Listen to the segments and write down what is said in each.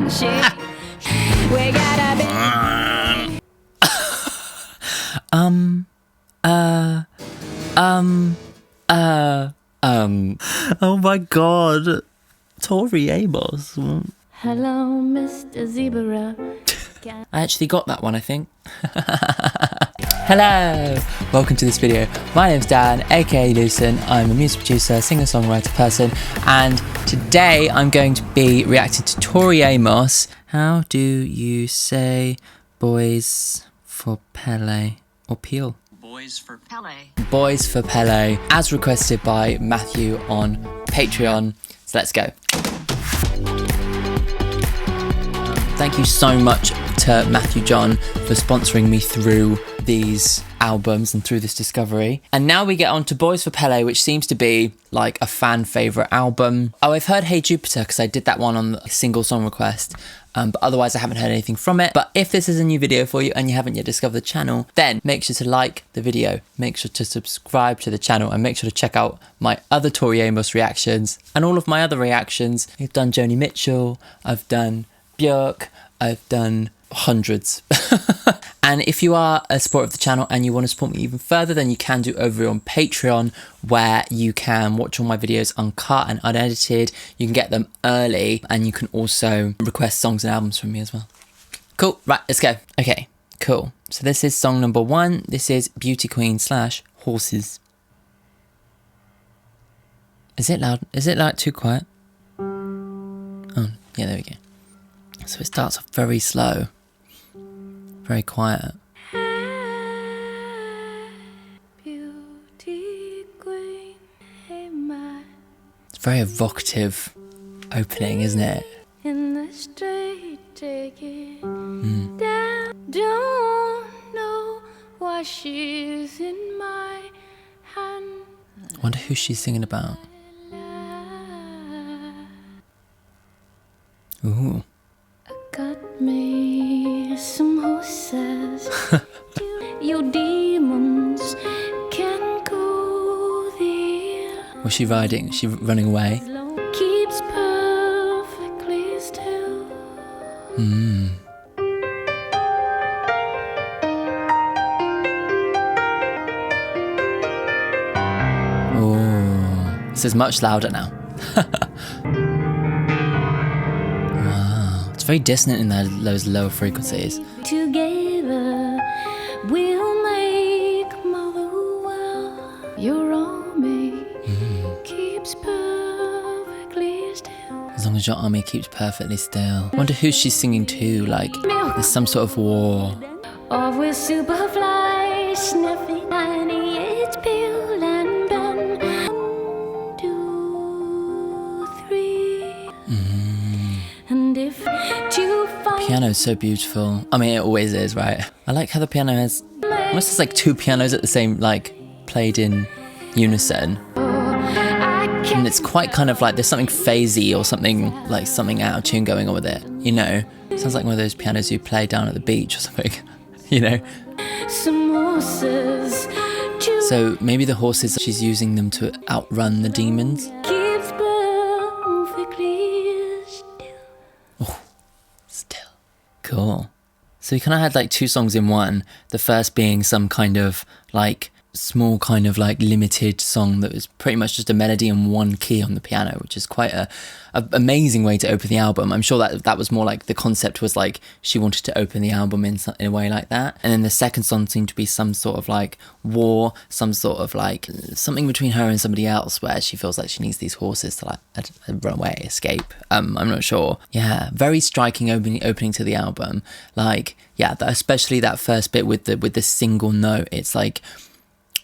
We gotta be. Oh my god. Tori Amos. Hello, Mr. Zebra. I actually got that one, I think. Hello! Welcome to this video. My name's Dan, aka Lucen. I'm a music producer, singer-songwriter person, and today I'm going to be reacting to Tori Amos. How do you say boys for Pele or Peel? Boys for Pele. Boys for Pele, as requested by Matthew on Patreon. So let's go. Thank you so much to Matthew John for sponsoring me through these albums and through this discovery. And now we get on to Boys for Pele, which seems to be like a fan favourite album. Oh, I've heard Hey Jupiter because I did that one on a single song request. But otherwise I haven't heard anything from it. But if this is a new video for you and you haven't yet discovered the channel, then make sure to like the video, make sure to subscribe to the channel, and make sure to check out my other Tori Amos reactions and all of my other reactions. I've done Joni Mitchell, I've done Björk, I've done hundreds. And if you are a supporter of the channel and you want to support me even further, then you can do over on Patreon, where you can watch all my videos uncut and unedited. You can get them early, and you can also request songs and albums from me as well. Cool, right, let's go. Okay, cool. So this is song number 1. This is Beauty Queen / Horses. Is it loud? Is it like too quiet? Oh, yeah, there we go. So it starts off very slow, very quiet. It's very evocative opening, isn't it? In the street, take it down. Don't know why she's in my hand. I wonder who she's singing about. Ooh. Got me some horses. Your demons can go there. Was she riding? Is she running away? Keeps perfectly still. Oh, this is much louder now. Very dissonant in those lower frequencies. Together we'll make Motherwell. Your army keeps perfectly still. As long as your army keeps perfectly still. I wonder who she's singing to, like there's some sort of war. Or with superfly sniffing honey, it's pill and bun. 1, 2, 3. And if to find Piano's so beautiful. I mean, it always is, right? I like how the piano has almost has like 2 pianos at the same, like played in unison. And it's quite kind of like there's something phasey or something like something out of tune going on with it, you know? Sounds like one of those pianos you play down at the beach or something, you know? some horses to So maybe the horses, she's using them to outrun the demons. keeps perfectly still. Still. Cool. So we kind of had like 2 songs in one. The first being some kind of like small kind of like limited song that was pretty much just a melody in one key on the piano, which is quite a amazing way to open the album. I'm sure that was more like the concept was like she wanted to open the album in a way like that. And then the second song seemed to be some sort of like war, some sort of like something between her and somebody else where she feels like she needs these horses to like run away, escape. I'm not sure. Yeah, very striking opening to the album. Like, yeah, especially that first bit with the single note. It's like,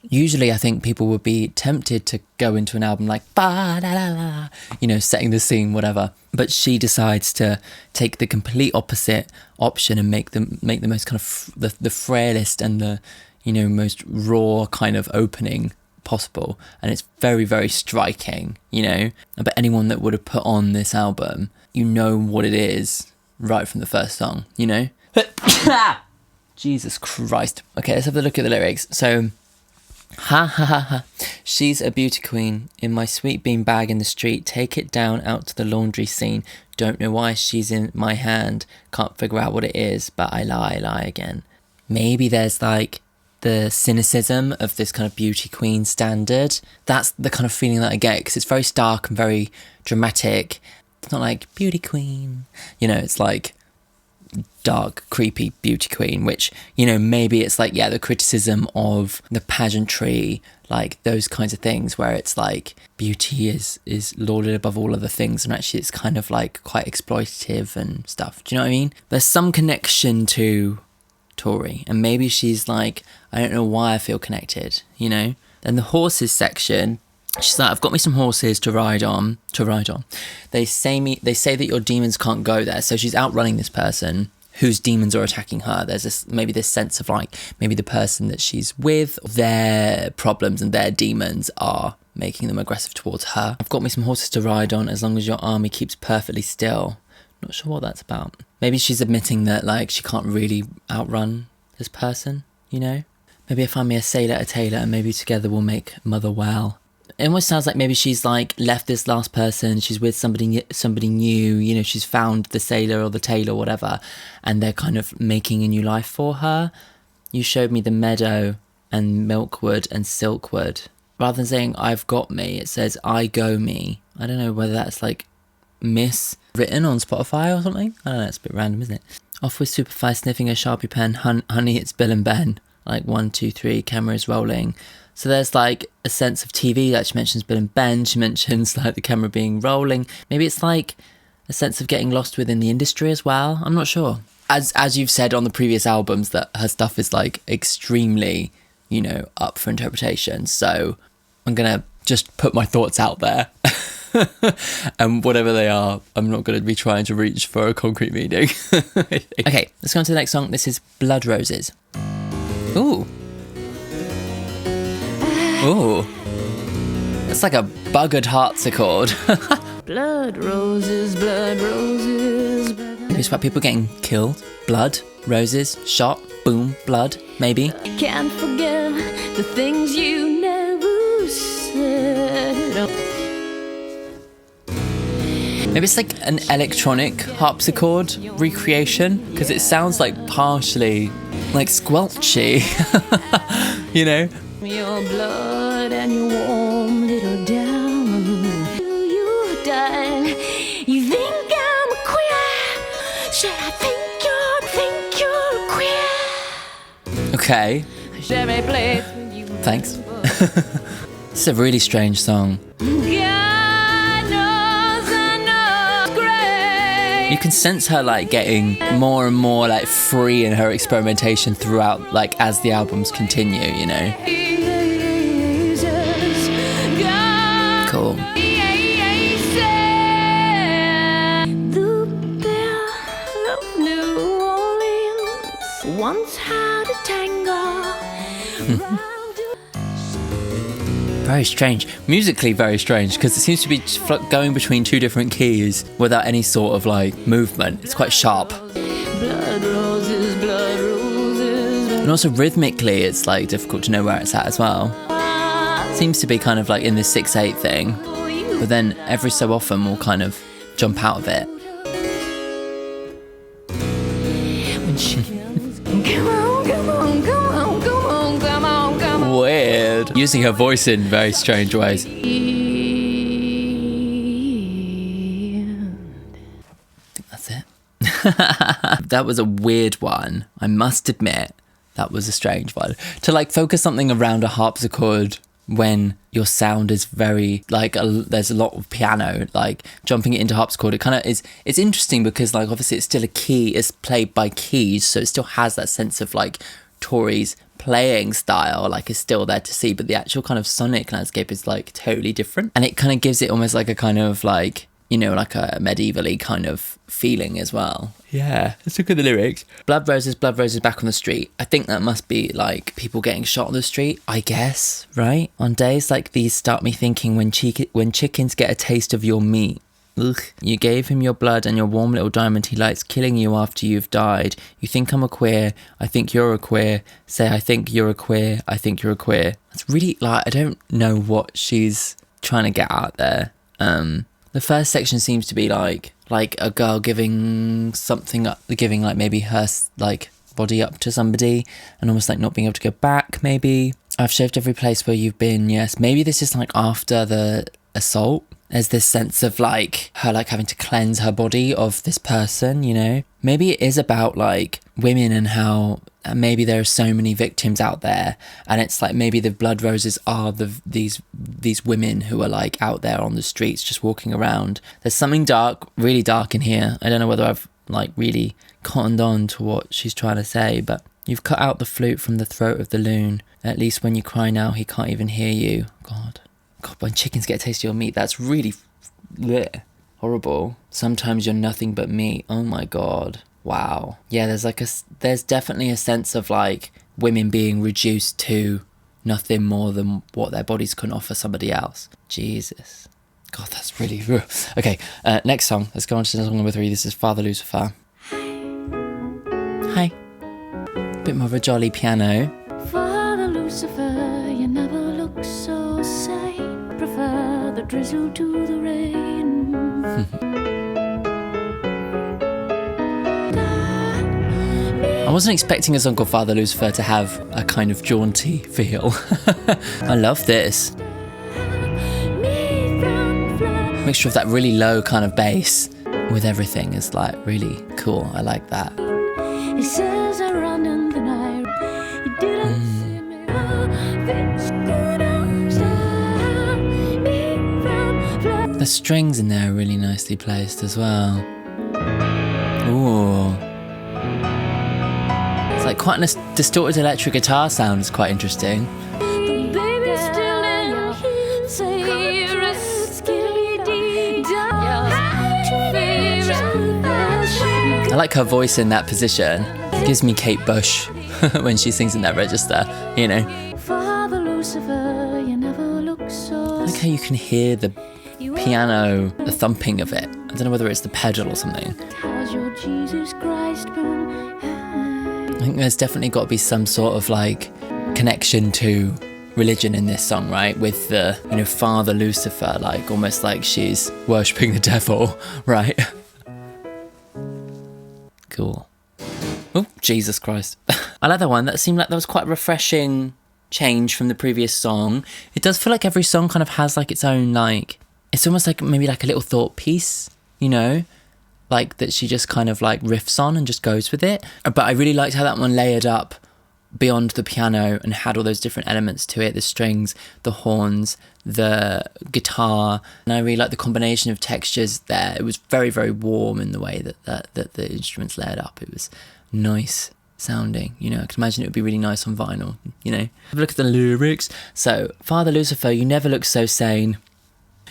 usually I think people would be tempted to go into an album like ba da da da, you know, setting the scene, whatever. But she decides to take the complete opposite option and make the most kind of the frailest and the, you know, most raw kind of opening possible. And it's very, very striking, you know. I bet anyone that would have put on this album, you know what it is right from the first song, you know. Jesus Christ. Okay, let's have a look at the lyrics. So Ha ha ha ha. She's a beauty queen. In my sweet bean bag in the street. Take it down out to the laundry scene. Don't know why she's in my hand. Can't figure out what it is, but I lie again. Maybe there's like the cynicism of this kind of beauty queen standard. That's the kind of feeling that I get, because it's very stark and very dramatic. It's not like beauty queen, you know, it's like dark, creepy beauty queen, which, you know, maybe it's like, yeah, the criticism of the pageantry, like those kinds of things where it's like beauty is lauded above all other things, and actually it's kind of like quite exploitative and stuff. Do you know what I mean? There's some connection to Tori, and maybe she's like, I don't know why I feel connected, you know? Then the horses section, she's like, I've got me some horses to ride on. They say that your demons can't go there. So she's outrunning this person whose demons are attacking her. There's this sense of like, maybe the person that she's with, their problems and their demons are making them aggressive towards her. I've got me some horses to ride on as long as your army keeps perfectly still. Not sure what that's about. Maybe she's admitting that like she can't really outrun this person, you know? Maybe I find me a sailor, a tailor, and maybe together we'll make mother well. It almost sounds like maybe she's like left this last person, she's with somebody new, you know, she's found the sailor or the tailor or whatever, and they're kind of making a new life for her. You showed me the meadow and milkwood and silkwood. Rather than saying I've got me, it says I go me. I don't know whether that's like miswritten on Spotify or something. I don't know, it's a bit random, isn't it? Off with Superfly sniffing a Sharpie pen. Honey, it's Bill and Ben. Like 1, 2, 3, camera is rolling. So there's like a sense of TV, like she mentions Bill and Ben, she mentions like the camera being rolling. Maybe it's like a sense of getting lost within the industry as well. I'm not sure. As you've said on the previous albums, that her stuff is like extremely, you know, up for interpretation. So I'm going to just put my thoughts out there. And whatever they are, I'm not going to be trying to reach for a concrete meaning. Okay, let's go on to the next song. This is Blood Roses. Ooh. Ooh. It's like a buggered harpsichord. Blood roses, blood roses. Maybe it's about people getting killed. Blood, roses, shot, boom, blood, maybe. Can't forget the things you never said. Maybe it's like an electronic harpsichord recreation, because it sounds like partially like squelchy, you know? Your blood and your warm little down. You died. You think I'm a queer? Should I think you're queer? Okay. Thanks. It's a really strange song. You can sense her like getting more and more like free in her experimentation throughout, like as the albums continue, you know. Cool. The belle of New Orleans once had a tango. Very strange. Musically very strange, because it seems to be going between two different keys without any sort of like movement. It's quite sharp. Blood roses, blood roses. And also rhythmically it's like difficult to know where it's at as well. Seems to be kind of like in this 6/8 thing, but then every so often we'll kind of jump out of it. When she come on, come on, come on, come on, come on, come on. Weird. Using her voice in very strange ways. I think that's it. That was a weird one. I must admit, that was a strange one. To like focus something around a harpsichord when your sound is very like there's a lot of piano, like jumping it into harpsichord, it kind of is. It's interesting because like obviously it's still a key, it's played by keys, so it still has that sense of like Tori's playing style, like is still there to see, but the actual kind of sonic landscape is like totally different, and it kind of gives it almost like a kind of like, you know, like a medievally kind of feeling as well. Yeah, let's look at the lyrics. Blood roses back on the street. I think that must be like people getting shot on the street, I guess, right? On days like these start me thinking when chickens get a taste of your meat. Ugh. You gave him your blood and your warm little diamond. He likes killing you after you've died. You think I'm a queer. I think you're a queer. Say I think you're a queer. I think you're a queer. It's really like, I don't know what she's trying to get out there. The first section seems to be like a girl giving something up, giving like maybe her like body up to somebody and almost like not being able to go back. Maybe I've shaved every place where you've been. Yes. Maybe this is like after the assault. There's this sense of like her like having to cleanse her body of this person, you know. Maybe it is about like women and how maybe there are so many victims out there, and it's like maybe the blood roses are these women who are like out there on the streets just walking around. There's something dark, really dark in here. I don't know whether I've like really cottoned on to what she's trying to say, but you've cut out the flute from the throat of the loon. At least when you cry now, he can't even hear you. God, when chickens get a taste of your meat, that's really horrible. Sometimes you're nothing but meat. Oh my God. Wow. Yeah, there's definitely a sense of like women being reduced to nothing more than what their bodies can offer somebody else. Jesus. God, that's really... Okay, next song. Let's go on to song number 3. This is Father Lucifer. Hi. Bit more of a jolly piano. Father Lucifer, you never look so sane. Prefer the drizzle to the rain. I wasn't expecting a song called Father Lucifer to have a kind of jaunty feel. I love this. Mixture of that really low kind of bass with everything is like really cool. I like that. He says I run in the night. You didn't see me. The strings in there are really nicely placed as well. Ooh. It's like quite a distorted electric guitar sound. It's quite interesting. I like her voice in that position. It gives me Kate Bush when she sings in that register, you know. Father Lucifer, you never look so. I like how you can hear the piano, the thumping of it. I don't know whether it's the pedal or something. How's your Jesus Christ been? I think there's definitely got to be some sort of like connection to religion in this song, right? With the, you know, Father Lucifer, like almost like she's worshipping the devil, right? Cool. Oh, Jesus Christ. I like that one. That seemed like that was quite a refreshing change from the previous song. It does feel like every song kind of has like its own, like, it's almost like maybe like a little thought piece, you know? Like that she just kind of like riffs on and just goes with it. But I really liked how that one layered up beyond the piano and had all those different elements to it, the strings, the horns, the guitar, and I really like the combination of textures there. It was very, very warm in the way that the instruments layered up. It was nice sounding, you know. I can imagine it would be really nice on vinyl, you know. Have a look at the lyrics. So, Father Lucifer, you never look so sane.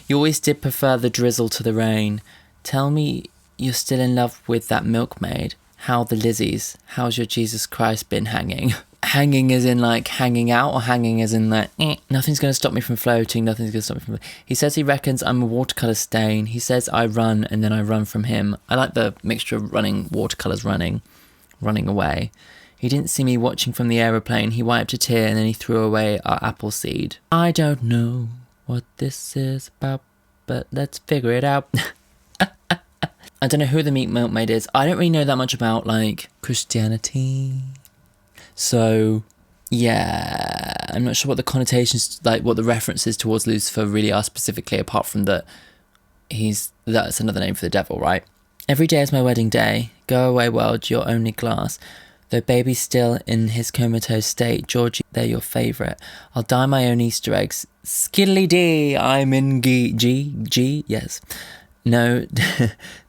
You always did prefer the drizzle to the rain. Tell me you're still in love with that milkmaid. How the Lizzies? How's your Jesus Christ been hanging? Hanging as in like hanging out, or hanging as in like nothing's going to stop me from floating, nothing's going to stop me from... He says he reckons I'm a watercolour stain. He says I run and then I run from him. I like the mixture of running, watercolours running away. He didn't see me watching from the aeroplane. He wiped a tear and then he threw away our apple seed. I don't know what this is about, but let's figure it out. I don't know who the meat milkmaid is. I don't really know that much about like Christianity. So, yeah, I'm not sure what the connotations, like what the references towards Lucifer really are specifically, apart from that that's another name for the devil, right? Every day is my wedding day. Go away, world, you're only glass. Though baby's still in his comatose state, Georgie, they're your favourite. I'll dye my own Easter eggs. Skiddly-dee, I'm in G, yes. No,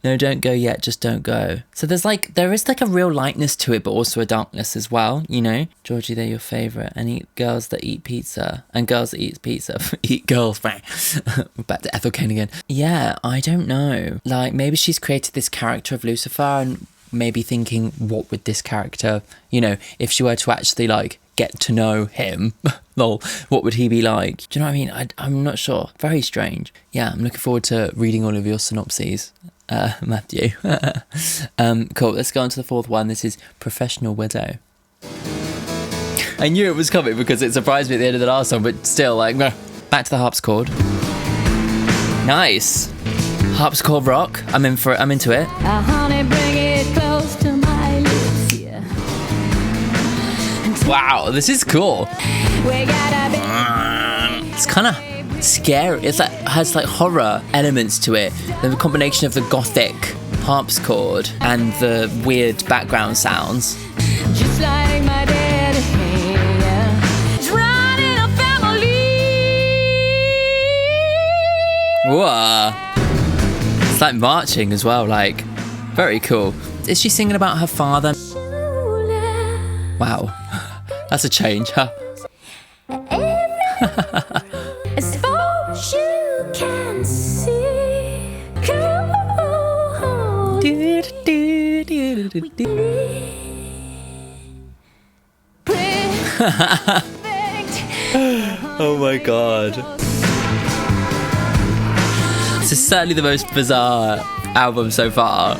no, don't go yet, just don't go. So there is like a real lightness to it, but also a darkness as well, you know? Georgie, they're your favourite. And eat girls that eat pizza. And girls that eat pizza. Eat girls. Back to Ethel Cain again. Yeah, I don't know. Like, maybe she's created this character of Lucifer and maybe thinking, what would this character, you know, if she were to actually, like, get to know him. Lol, what would he be like? Do you know what I mean? I'm not sure. Very strange. Yeah, I'm looking forward to reading all of your synopses, Matthew. Cool, let's go on to the fourth one. This is Professional Widow. I knew it was coming because it surprised me at the end of the last one, but still, like, back to the harpsichord. Nice. Harpsichord rock. I'm in for it. I'm into it. Honey, bring it close to my lips, yeah. Wow, this is cool. We gotta be. It's kind of scary. It's like has like horror elements to it. The combination of the gothic harpsichord and the weird background sounds. Just like my daddy, yeah. It's running a family. Whoa. It's like marching as well, like very cool. Is she singing about her father? Wow. That's a change, huh? As far as you can see. Oh my god. This is certainly the most bizarre album so far.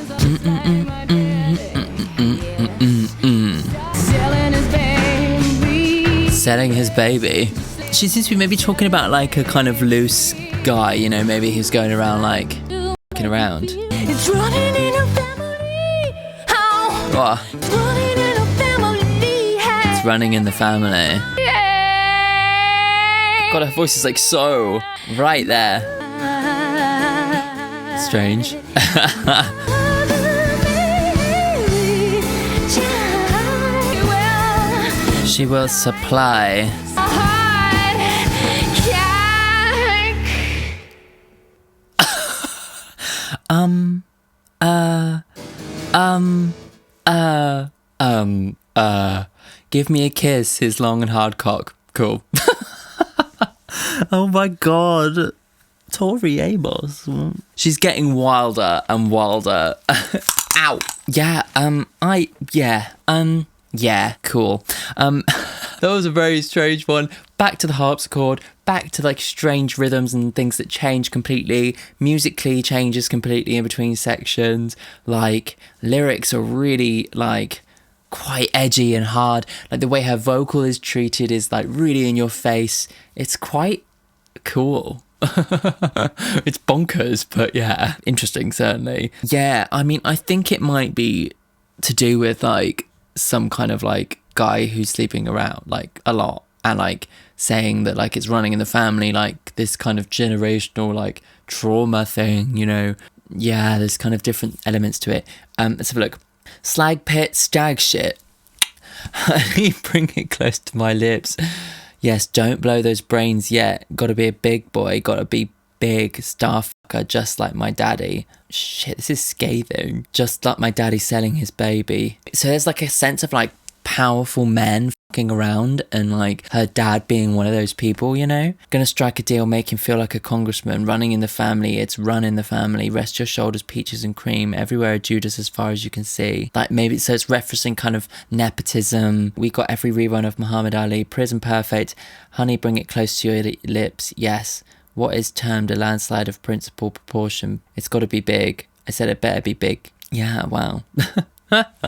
Selling his baby. She seems to be maybe talking about like a kind of loose guy, you know, maybe he's going around like f***ing around. It's running in a family. How? Oh, It's running in a family. Hey. it's running in the family. Yeah. God, her voice is like so right there. Strange. She will supply. Give me a kiss, his long and hard cock. Cool. Oh my god. Tori Amos. She's getting wilder and wilder. Ow. Yeah, yeah, cool. That was a very strange one. Back to the harpsichord, back to like strange rhythms and things that change completely. Musically changes completely in between sections. Like lyrics are really like quite edgy and hard. Like the way her vocal is treated is like really in your face. It's quite cool. It's bonkers, but yeah, interesting certainly. Yeah, I mean, I think it might be to do with like some kind of like guy who's sleeping around like a lot and like saying that like it's running in the family, like this kind of generational like trauma thing, you know. Yeah, there's kind of different elements to it. Let's have a look. Slag pit stag shit. Honey, bring it close to my lips. Yes, don't blow those brains yet. Gotta be a big boy, gotta be big star fucker, just like my daddy. Shit, this is scathing. Just like my daddy selling his baby. So there's like a sense of like powerful men fucking around and like her dad being one of those people, you know? Gonna strike a deal, make him feel like a congressman. Running in the family, it's run in the family. Rest your shoulders, peaches and cream. Everywhere a Judas as far as you can see. Like maybe, so it's referencing kind of nepotism. We got every rerun of Muhammad Ali. Prison perfect. Honey, bring it close to your lips. Yes. What is termed a landslide of principal proportion? It's got to be big. I said it better be big. Yeah, wow.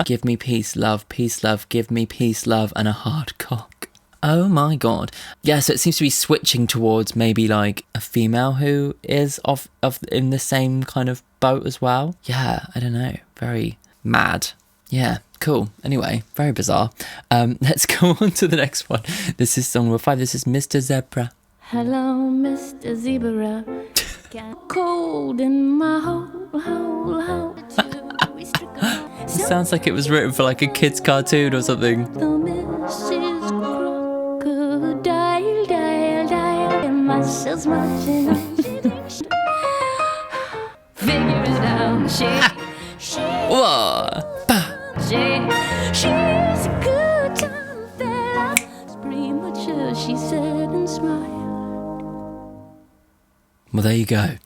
Give me peace, love, give me peace, love, and a hard cock. Oh my god. Yeah, so it seems to be switching towards maybe like a female who is of in the same kind of boat as well. Yeah, I don't know. Very mad. Yeah, cool. Anyway, very bizarre. Let's go on to the next one. This is song number 5. This is Mr. Zebra. Hello, Mr. Zebra. Got cold in my hole. Sounds like it was written for like a kid's cartoon or something. The Mrs. Crocodile, dial, and my cells marching on. Figure it out, she, Whoa. she's a good time fella. It's premature, she said and smiled. Well, there you go.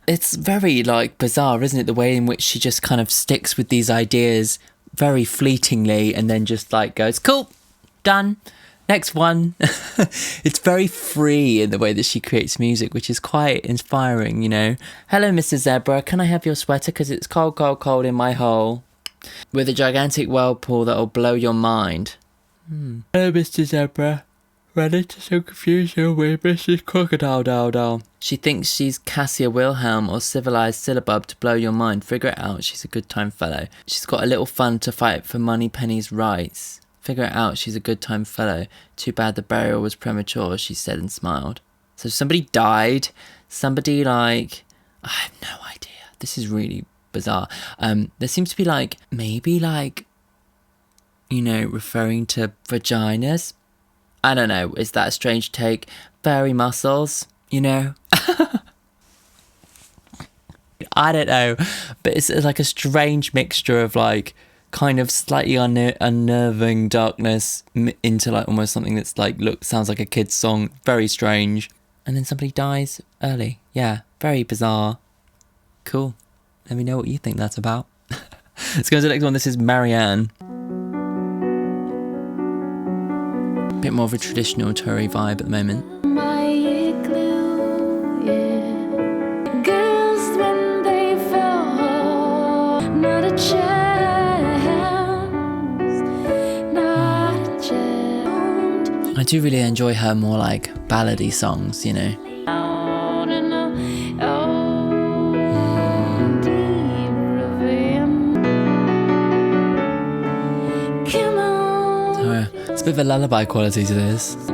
It's very, like, bizarre, isn't it? The way in which she just kind of sticks with these ideas very fleetingly and then just, like, goes, cool, done. Next one. It's very free in the way that she creates music, which is quite inspiring, you know. Hello, Mr. Zebra. Can I have your sweater? Because it's cold, cold, cold in my hole. With a gigantic whirlpool that'll blow your mind. Hello, Mr. Zebra. Ran into some confusion with Mrs. Crocodile Doll. She thinks she's Cassia Wilhelm or civilized syllabub to blow your mind. Figure it out, she's a good time fellow. She's got a little fun to fight for Moneypenny's rights. Figure it out, she's a good time fellow. Too bad the burial was premature, she said and smiled. So somebody died. Somebody I have no idea. This is really bizarre. There seems to be maybe you know, referring to vaginas. I don't know, is that a strange take? Furry muscles, you know? I don't know, but it's like a strange mixture of kind of slightly unnerving darkness into almost something that's sounds like a kid's song. Very strange. And then somebody dies early. Yeah, very bizarre. Cool. Let me know what you think that's about. Let's go to the next one. This is Marianne. Bit more of a traditional Tori vibe at the moment. My igloo, yeah. Girls when they fall, not a chance, not a chance. I do really enjoy her more ballady songs, you know. It's a bit of a lullaby quality to this. I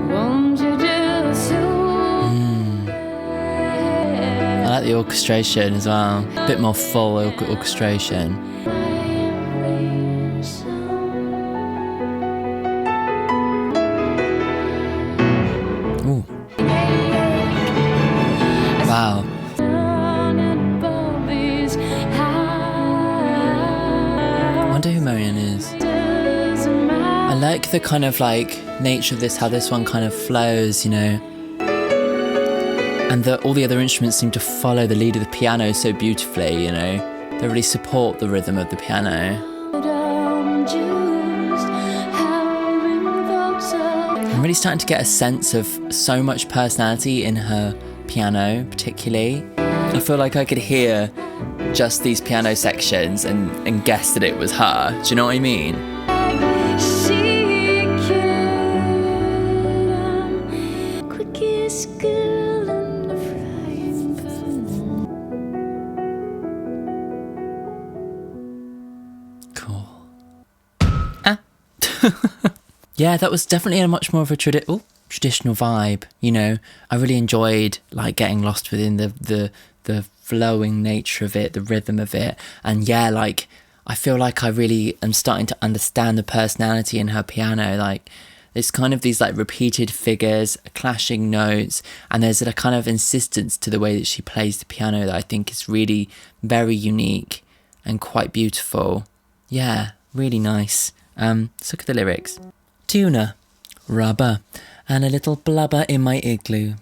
like the orchestration as well. A bit more full orchestration. Ooh. Wow. I wonder who Marianne is. I like the kind of nature of this, how this one kind of flows, you know. And all the other instruments seem to follow the lead of the piano so beautifully, you know. They really support the rhythm of the piano. I'm really starting to get a sense of so much personality in her piano, particularly. I feel like I could hear just these piano sections and guess that it was her. Do you know what I mean? Yeah, that was definitely a much more of a traditional vibe, you know. I really enjoyed getting lost within the flowing nature of it, the rhythm of it. And yeah, I feel like I really am starting to understand the personality in her piano. There's kind of these repeated figures, clashing notes, and there's a kind of insistence to the way that she plays the piano that I think is really very unique and quite beautiful. Yeah, really nice. Let's look at the lyrics. Tuna, rubber, and a little blubber in my igloo.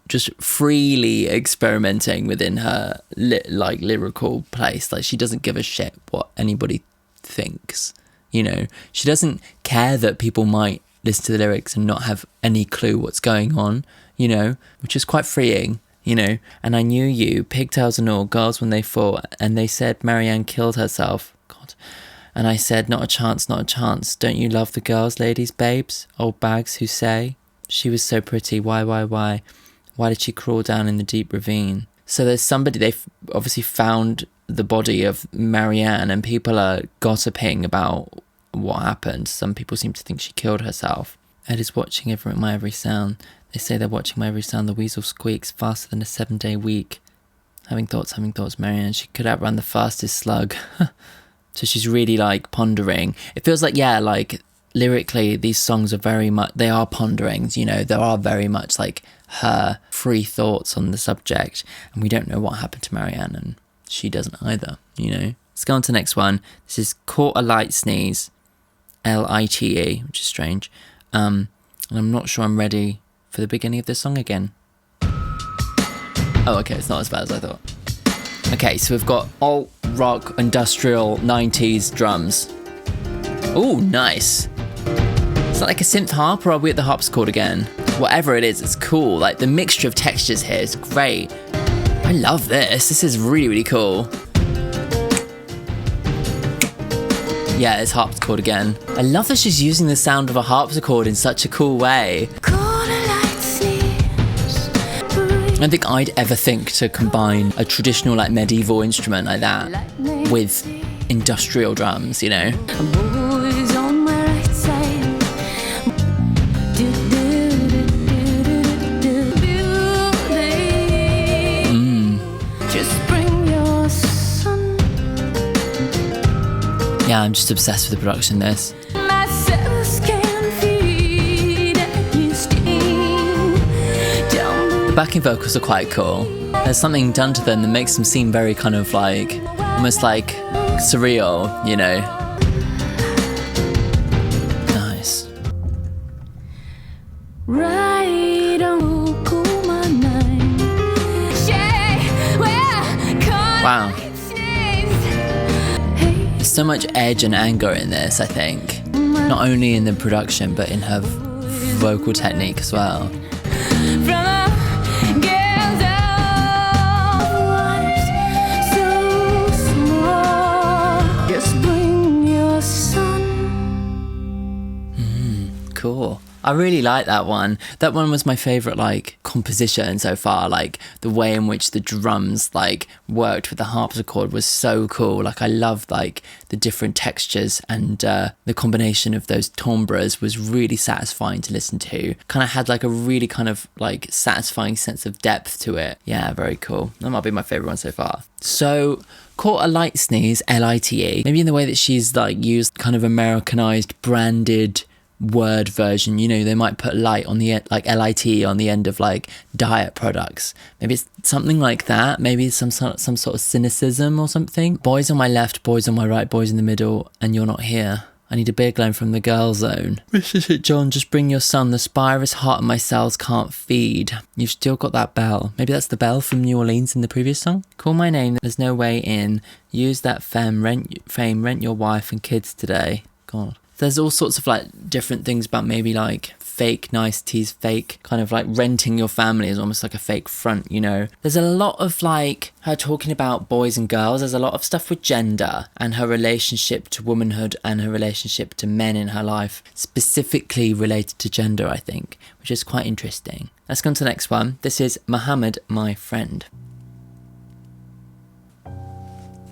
Just freely experimenting within her lyrical place. She doesn't give a shit what anybody thinks, you know. She doesn't care that people might listen to the lyrics and not have any clue what's going on, you know, which is quite freeing, you know. And I knew you, pigtails and all, girls when they fought, and they said Marianne killed herself. God. And I said, not a chance, not a chance. Don't you love the girls, ladies, babes, old bags who say she was so pretty? Why? Why did she crawl down in the deep ravine? So there's somebody, they've obviously found the body of Marianne, and people are gossiping about what happened. Some people seem to think she killed herself. Ed is watching my every sound. They say they're watching my every sound. The weasel squeaks faster than a 7-day week. Having thoughts, Marianne. She could outrun the fastest slug. So she's really pondering. It feels lyrically, these songs are very much, they are ponderings, you know. There are very much her free thoughts on the subject, and we don't know what happened to Marianne, and she doesn't either, you know. Let's go on to the next one. This is Caught a Light Sneeze, Lite, which is strange. And I'm not sure I'm ready for the beginning of this song again. Oh, okay, it's not as bad as I thought. Okay, so we've got alt rock industrial 90s drums. Oh, nice. Is that like a synth harp, or are we at the harpsichord again? Whatever it is, it's cool. Like, the mixture of textures here is great. I love this. This is really, really cool. Yeah, it's harpsichord again. I love that she's using the sound of a harpsichord in such a cool way. I don't think I'd ever think to combine a traditional, like, medieval instrument like that with industrial drums, you know? Yeah, I'm just obsessed with the production of this. The backing vocals are quite cool. There's something done to them that makes them seem very kind of like, almost like surreal, you know? Nice. Wow. There's so much edge and anger in this, I think. Not only in the production, but in her vocal technique as well. Cool. I really like that one. That one was my favourite, like, composition so far. Like, the way in which the drums, like, worked with the harpsichord was so cool. Like, I loved, like, the different textures, and the combination of those timbres was really satisfying to listen to. Kind of had, like, a really kind of, like, satisfying sense of depth to it. Yeah, very cool. That might be my favourite one so far. So, caught a light sneeze, L-I-T-E. Maybe in the way that she's, like, used kind of Americanized, branded word version, you know, they might put light on the end, like L-I-T on the end of like diet products. Maybe it's something like that. Maybe it's some sort of cynicism or something. Boys on my left, boys on my right, boys in the middle, and you're not here. I need a big loan from the girl zone. This is it, John. Just bring your son. The spire is hot and my cells can't feed. You've still got that bell. Maybe that's the bell from New Orleans in the previous song. Call my name. There's no way in. Use that fame. Rent your wife and kids today. God. There's all sorts of like different things about maybe like fake niceties, fake kind of like renting your family is almost like a fake front, you know. There's a lot of like her talking about boys and girls. There's a lot of stuff with gender and her relationship to womanhood and her relationship to men in her life, specifically related to gender, I think, which is quite interesting. Let's go on to the next one. This is Muhammad, my friend.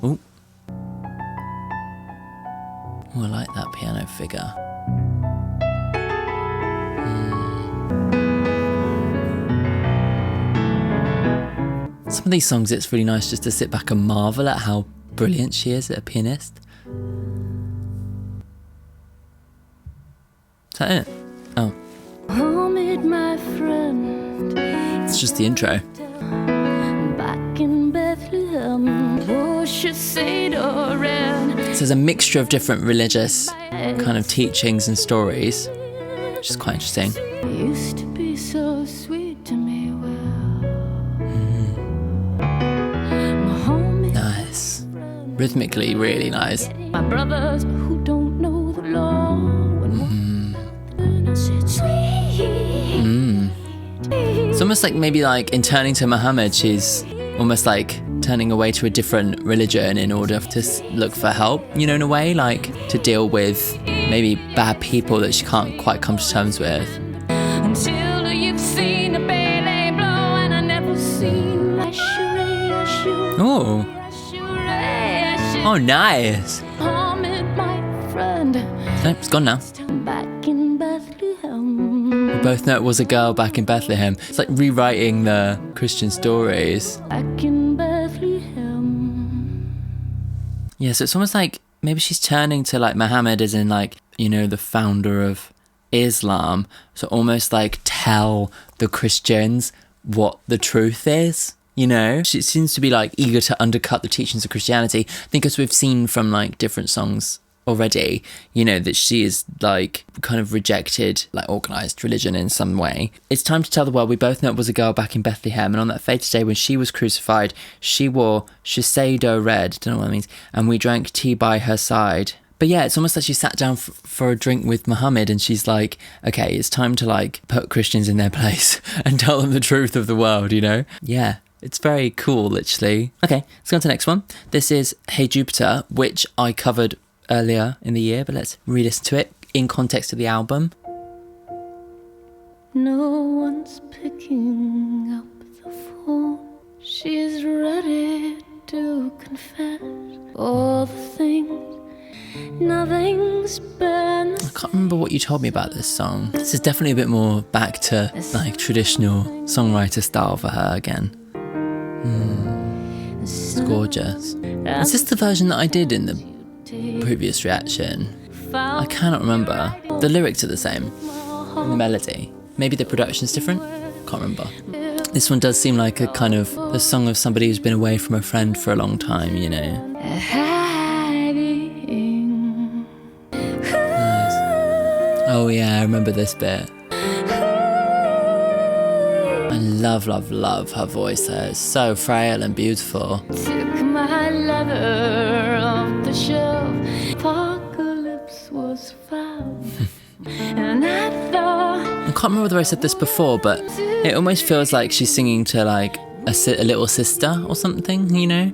Ooh. Oh, I like that piano figure. Some of these songs, it's really nice just to sit back and marvel at how brilliant she is at a pianist. Is that it? Oh. Muhammad, my friend. It's just the intro. Back in Bethlehem, So there's a mixture of different religious kind of teachings and stories, which is quite interesting. Used to be so sweet to me, Nice. Rhythmically really nice. My brothers who don't know the law. It's almost like maybe like in turning to Muhammad, she's almost like turning away to a different religion in order to look for help, you know, in a way, like to deal with maybe bad people that she can't quite come to terms with. Until you've seen a Pele blow and I never seen my Oh. Oh, nice. Muhammad, my friend. Nope, it's gone now. Back in Bethlehem. We both know it was a girl back in Bethlehem. It's like rewriting the Christian stories. Back in Bethlehem. Yeah, so it's almost like maybe she's turning to like Muhammad as in like, you know, the founder of Islam. So almost like tell the Christians what the truth is, you know? She seems to be like eager to undercut the teachings of Christianity. I think as we've seen from like different songs already, you know, that she is like kind of rejected like organized religion in some way. It's time to tell the world we both know it was a girl back in Bethlehem, and on that fated day when she was crucified, she wore shiseido red, don't know what that means, and we drank tea by her side. But yeah, it's almost like she sat down for a drink with Muhammad and she's like, okay, it's time to like put Christians in their place and tell them the truth of the world, you know? Yeah, it's very cool, literally. Okay, let's go on to the next one. This is Hey Jupiter, which I covered earlier in the year, but let's re-listen to it in context of the album. No one's picking up the phone. She's ready to confess all the things. Nothing's been. I can't remember what you told me about this song. This is definitely a bit more back to like traditional songwriter style for her again. It's gorgeous. Is this the version that I did in the previous reaction? I cannot remember. The lyrics are the same. The melody. Maybe the production's different? Can't remember. This one does seem like a kind of a song of somebody who's been away from a friend for a long time, you know. Nice. Oh yeah, I remember this bit. I love, love, love her voice there. It's so frail and beautiful. Took my leather off the shelf. Apocalypse was found. And I thought. I can't remember whether I said this before, but it almost feels like she's singing to like a little sister or something, you know?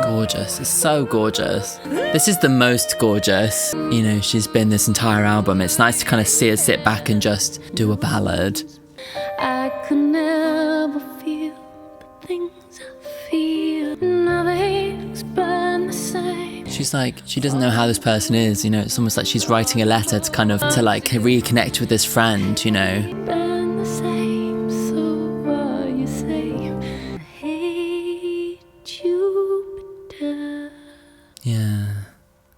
Gorgeous. It's so gorgeous. This is the most gorgeous, you know, she's been this entire album. It's nice to kind of see her sit back and just do a ballad. I could never feel the things I feel. Nothing's been the same. She's like, she doesn't know how this person is, you know, it's almost like she's writing a letter to kind of, to like reconnect with this friend, you know. Been the same, so what you say? Hey, Jupiter. Yeah.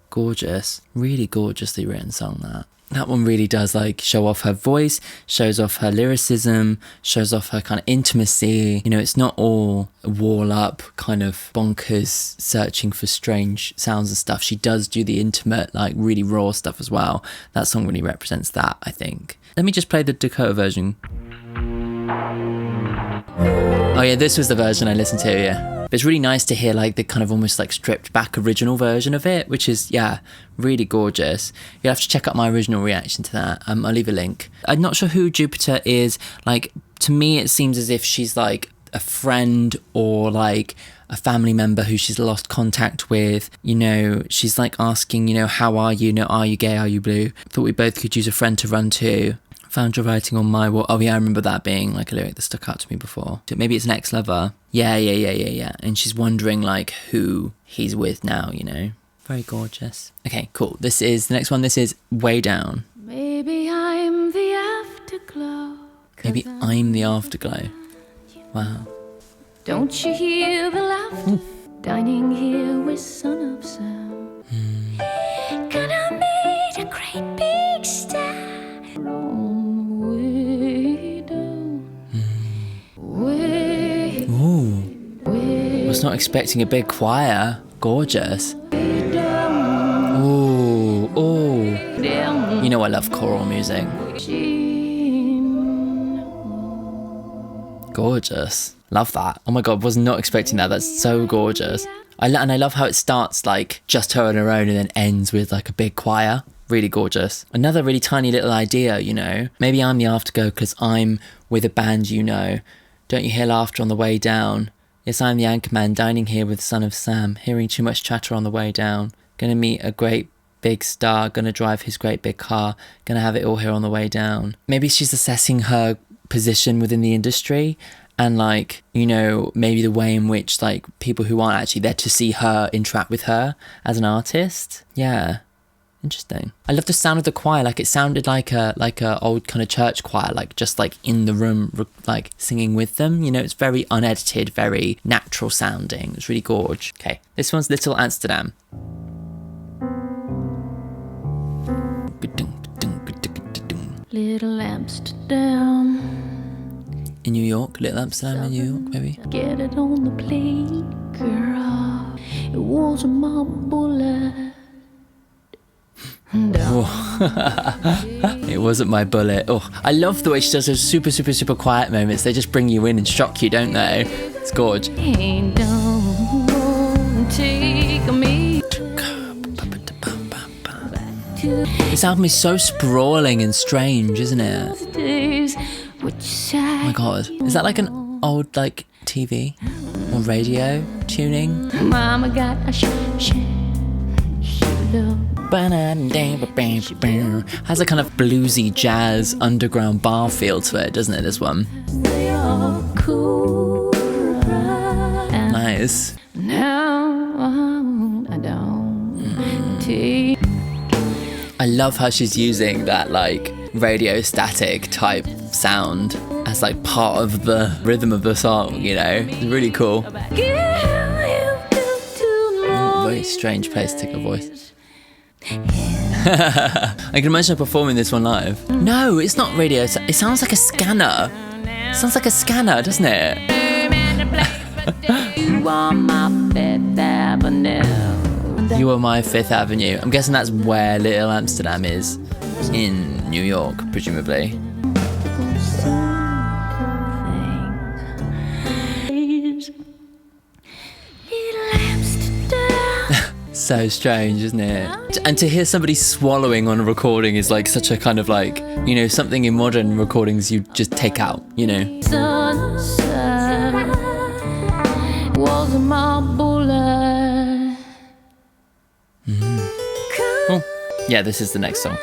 Gorgeous. Really gorgeously written song, that. That one really does like show off her voice, shows off her lyricism, shows off her kind of intimacy. You know, it's not all wall up kind of bonkers searching for strange sounds and stuff. She does do the intimate, like really raw stuff as well. That song really represents that, I think. Let me just play the Dakota version. Oh yeah, this was the version I listened to, yeah. But it's really nice to hear like the kind of almost like stripped back original version of it, which is, yeah, really gorgeous. You'll have to check out my original reaction to that. I'll leave a link. I'm not sure who Jupiter is. Like, to me, it seems as if she's like a friend or like a family member who she's lost contact with. You know, she's like asking, you know, how are you? You know, are you gay? Are you blue? Thought we both could use a friend to run to. Found your writing on my wall. Oh yeah, I remember that being like a lyric that stuck out to me before. Maybe it's an ex-lover. Yeah. And she's wondering like who he's with now, you know. Very gorgeous. Okay, cool. This is the next one. This is Way Down. Maybe I'm the afterglow. Maybe I'm the afterglow. Wow. Don't you hear the laughter? Dining here with Son of Sam. Gonna meet a great big star. Was not expecting a big choir. Gorgeous. Ooh. You know I love choral music. Gorgeous. Love that. Oh my god, was not expecting that. That's so gorgeous. And I love how it starts like just her on her own and then ends with like a big choir. Really gorgeous. Another really tiny little idea, you know. Maybe I'm the afterglow because I'm with a band, you know. Don't you hear laughter on the way down? Yes, I'm the anchorman, dining here with Son of Sam, hearing too much chatter on the way down. Gonna meet a great big star, gonna drive his great big car, gonna have it all here on the way down. Maybe she's assessing her position within the industry and like, you know, maybe the way in which like people who aren't actually there to see her interact with her as an artist. Yeah. Interesting. I love the sound of the choir. Like it sounded like a old kind of church choir, like just like in the room, like singing with them. You know, it's very unedited, very natural sounding. It's really gorgeous. Okay, this one's Little Amsterdam. Little Amsterdam. In New York, Little Amsterdam in New York, maybe. Get it on the plate, girl. It was my bullet. Yeah, It wasn't my bullet. Oh, I love the way she does those super, super, super quiet moments. They just bring you in and shock you, don't they? It's gorge. Hey, don't take me. This album is so sprawling and strange, isn't it? Oh my god. Is that like an old like TV or radio tuning? Mama got a Has a kind of bluesy jazz underground bar feel to it, doesn't it, this one? Nice. No, I don't take. I love how she's using that like radio static type sound as like part of the rhythm of the song, you know? It's really cool. Very strange place to take a voice. I can imagine her performing this one live. No, it's not radio. It sounds like a scanner. It sounds like a scanner, doesn't it? You are my Fifth Avenue. You Are My Fifth Avenue. I'm guessing that's where Little Amsterdam is. In New York, presumably. So strange, isn't it? And to hear somebody swallowing on a recording is like such a kind of like, you know, something in modern recordings you just take out, you know? Was my bullet. Oh, yeah, this is the next song.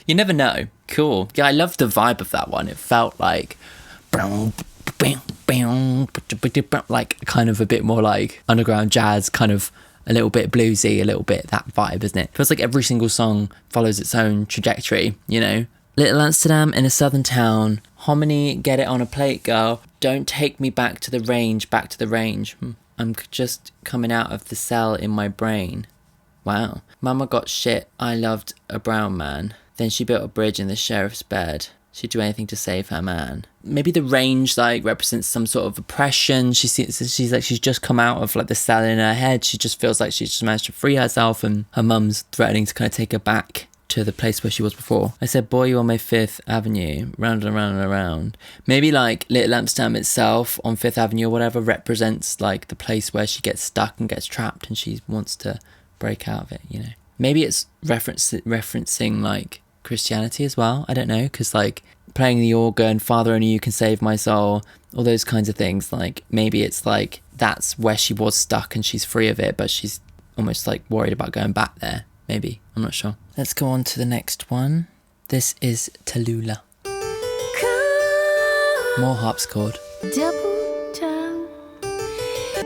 You never know. Cool. Yeah, I loved the vibe of that one. It felt like like kind of a bit more like underground jazz, kind of a little bit bluesy, a little bit that vibe, isn't it? Feels like every single song follows its own trajectory, you know? Little Amsterdam in a southern town. Hominy, get it on a plate, girl. Don't take me back to the range, back to the range. I'm just coming out of the cell in my brain. Wow. Mama got shit. I loved a brown man. Then she built a bridge in the sheriff's bed. She'd do anything to save her man. Maybe the range like represents some sort of oppression. She's like she's just come out of like the cell in her head. She just feels like she's just managed to free herself, and her mum's threatening to kind of take her back to the place where she was before. I said, boy, you on my Fifth Avenue, round and round and around. Maybe like Little Amsterdam itself on Fifth Avenue or whatever represents like the place where she gets stuck and gets trapped and she wants to break out of it, you know. Maybe it's referencing like Christianity as well. I don't know, because like playing the organ, Father Only You Can Save My Soul, all those kinds of things, like maybe it's like that's where she was stuck and she's free of it, but she's almost like worried about going back there. Maybe, I'm not sure. Let's go on to the next one. This is Tallulah. More harpsichord. Double tongue,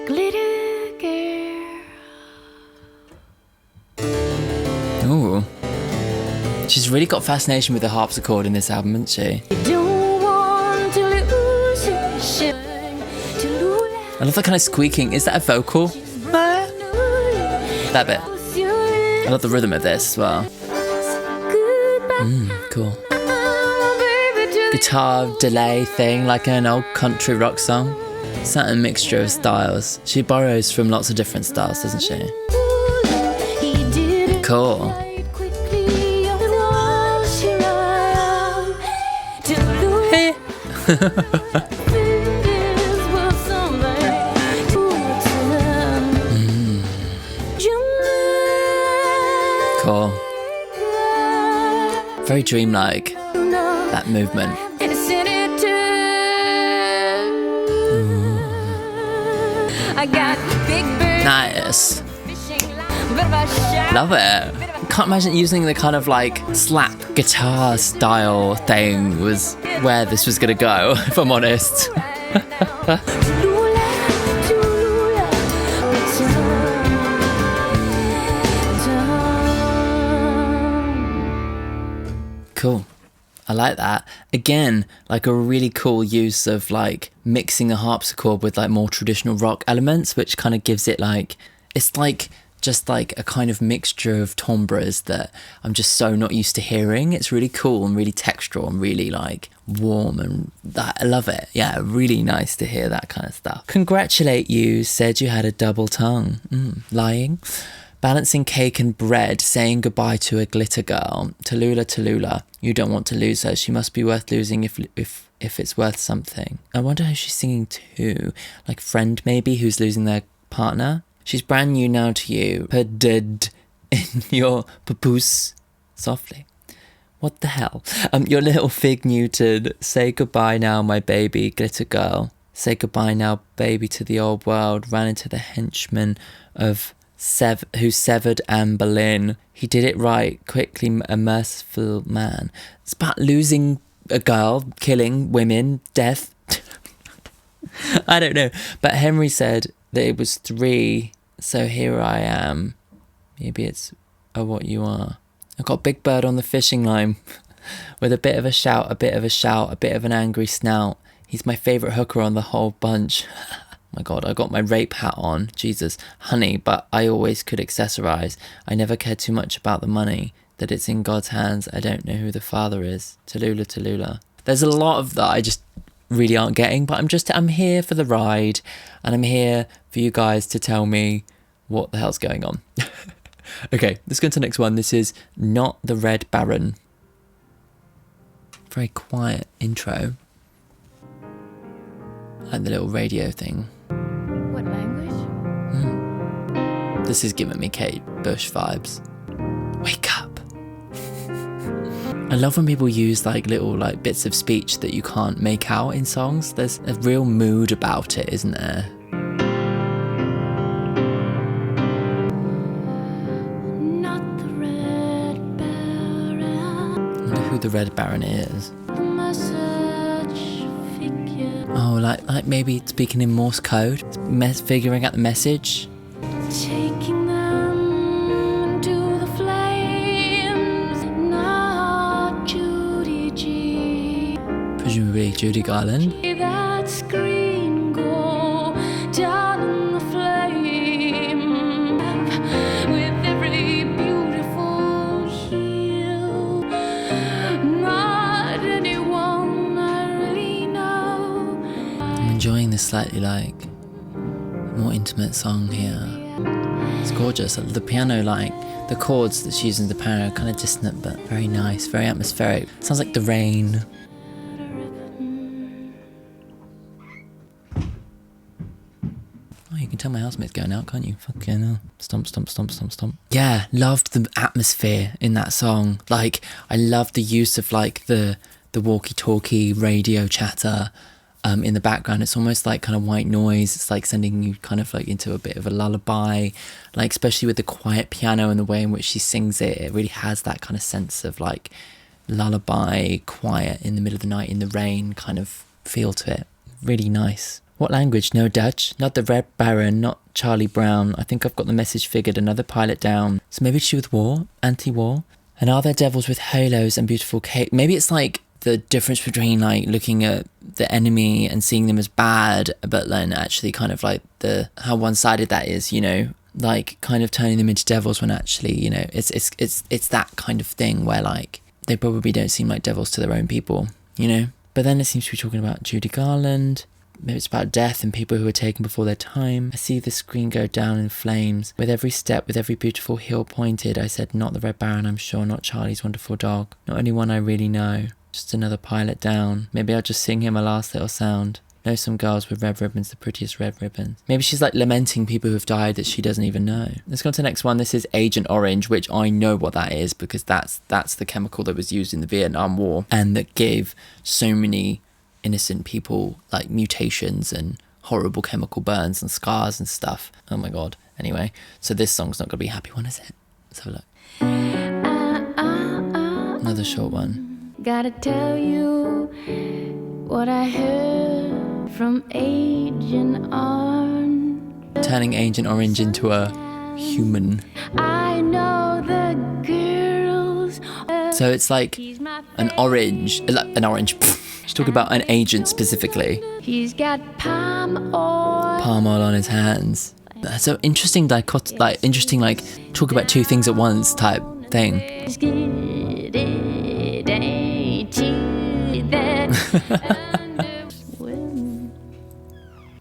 glitter girl. Ooh. She's really got fascination with the harpsichord in this album, hasn't she? You don't want to lose your shine. Tallulah. I love that kind of squeaking. Is that a vocal? That bit. I love the rhythm of this as well. Cool. Guitar delay thing, like an old country rock song. Certain mixture of styles. She borrows from lots of different styles, doesn't she? Cool. Cool. Very dreamlike, that movement. Nice. Love it. Can't imagine using the kind of like slap guitar style thing was where this was gonna go, if I'm honest. Cool. I like that. Again, like a really cool use of like mixing the harpsichord with like more traditional rock elements, which kind of gives it like, it's like just like a kind of mixture of timbres that I'm just so not used to hearing. It's really cool and really textural and really like warm, and that I love it. Yeah, really nice to hear that kind of stuff. Congratulate you, said you had a double tongue. Lying. Balancing cake and bread, saying goodbye to a glitter girl. Tallulah, Tallulah, you don't want to lose her. She must be worth losing if it's worth something. I wonder who she's singing to. Like friend maybe, who's losing their partner. She's brand new now to you. Her dead in your papoose. Softly. What the hell? Your little fig Newton. Say goodbye now, my baby, glitter girl. Say goodbye now, baby, to the old world. Ran into the henchman of who severed Anne Boleyn. He did it right, quickly, a merciful man. It's about losing a girl, killing women, death. I don't know. But Henry said that it was 3, so here I am. Maybe it's what you are. I've got Big Bird on the fishing line with a bit of a shout, a bit of a shout, a bit of an angry snout. He's my favourite hooker on the whole bunch. My God, I got my rape hat on. Jesus, honey, but I always could accessorise. I never cared too much about the money. That it's in God's hands. I don't know who the father is. Tallulah, Tallulah. There's a lot of that I just really aren't getting, but I'm here for the ride, and I'm here for you guys to tell me what the hell's going on. Okay, let's go to the next one. This is Not the Red Baron. Very quiet intro. Like the little radio thing. What language? This is giving me Kate Bush vibes. Wake up. I love when people use like little like bits of speech that you can't make out in songs. There's a real mood about it, isn't there? Not the Red Baron. I wonder who the Red Baron is. The message figure. Oh, like maybe speaking in Morse code, figuring out the message. Taking them to the flames. Not Judy G. Presumably Judy Garland. That scream go down in the flame with every beautiful heel. Not anyone I really know. I'm enjoying this slightly like more intimate song here. It's gorgeous. The piano, like the chords that she uses in the piano, are kind of dissonant but very nice, very atmospheric. Sounds like the rain. Oh, you can tell my housemate's going out, can't you? Fucking hell. Stomp, stomp, stomp, stomp, stomp. Yeah, loved the atmosphere in that song. Like, I loved the use of like the walkie-talkie radio chatter in the background. It's almost like kind of white noise. It's like sending you kind of like into a bit of a lullaby, like especially with the quiet piano and the way in which she sings it. It really has that kind of sense of like lullaby, quiet in the middle of the night in the rain kind of feel to it. Really nice. What language? No Dutch. Not the Red Baron, not Charlie Brown. I think I've got the message figured. Another pilot down. So maybe to do with war, anti-war. And are there devils with halos and beautiful cake? Maybe it's like the difference between like looking at the enemy and seeing them as bad, but then actually kind of like how one-sided that is, you know, like kind of turning them into devils when actually, you know, it's that kind of thing where like they probably don't seem like devils to their own people, you know. But then it seems to be talking about Judy Garland. Maybe it's about death and people who are taken before their time. I see the screen go down in flames. With every step, with every beautiful heel pointed, I said, not the Red Baron, I'm sure, not Charlie's wonderful dog. Not anyone I really know. Just another pilot down. Maybe I'll just sing him a last little sound. Know some girls with red ribbons, the prettiest red ribbons. Maybe she's like lamenting people who have died that she doesn't even know. Let's go on to the next one. This is Agent Orange, which I know what that is because that's the chemical that was used in the Vietnam War and that gave so many innocent people like mutations and horrible chemical burns and scars and stuff. Oh my God. Anyway, so this song's not gonna be a happy one, is it? Let's have a look. Another short one. Gotta tell you what I heard from Agent Orange. Turning Agent Orange into a human. I know the girls. So it's like an orange. She's talking about an agent specifically. He's got palm oil. Palm oil on his hands. So interesting interesting like talk about two things at once type thing.